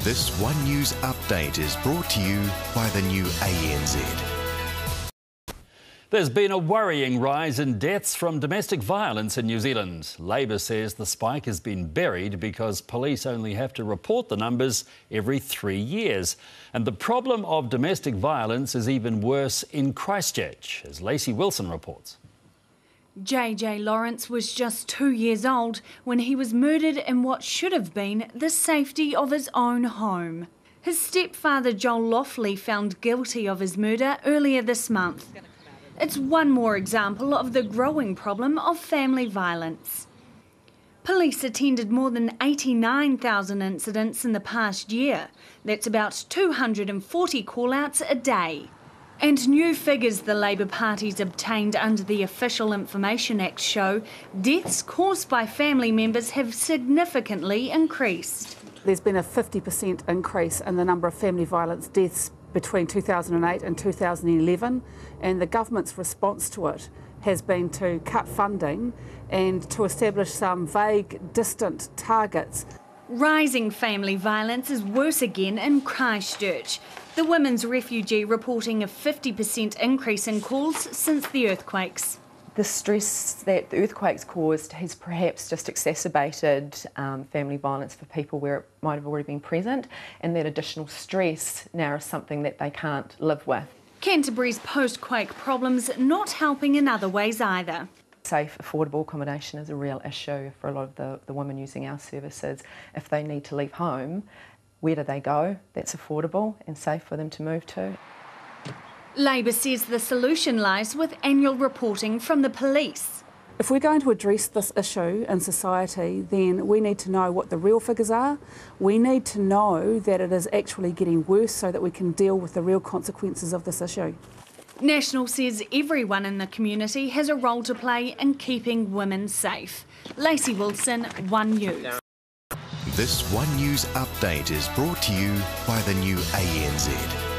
This One News update is brought to you by the new ANZ. There's been a worrying rise in deaths from domestic violence in New Zealand. Labour says the spike has been buried because police only have to report the numbers every 3 years. And the problem of domestic violence is even worse in Christchurch, as Lacey Wilson reports. JJ Lawrence was just 2 years old when he was murdered in what should have been the safety of his own home. His stepfather Joel Loughley found guilty of his murder earlier this month. It's one more example of the growing problem of family violence. Police attended more than 89,000 incidents in the past year. That's about 240 call-outs a day. And new figures the Labour Party's obtained under the Official Information Act show deaths caused by family members have significantly increased. There's been a 50% increase in the number of family violence deaths between 2008 and 2011, and the government's response to it has been to cut funding and to establish some vague, distant targets. Rising family violence is worse again in Christchurch. The Women's Refugee reporting a 50% increase in calls since the earthquakes. The stress that the earthquakes caused has perhaps just exacerbated family violence for people where it might have already been present, and that additional stress now is something that they can't live with. Canterbury's post-quake problems not helping in other ways either. Safe, affordable accommodation is a real issue for a lot of the women using our services. If they need to leave home, where do they go that's affordable and safe for them to move to? Labour says the solution lies with annual reporting from the police. If we're going to address this issue in society, then we need to know what the real figures are. We need to know that it is actually getting worse so that we can deal with the real consequences of this issue. National says everyone in the community has a role to play in keeping women safe. Lacey Wilson, One News. This One News update is brought to you by the new ANZ.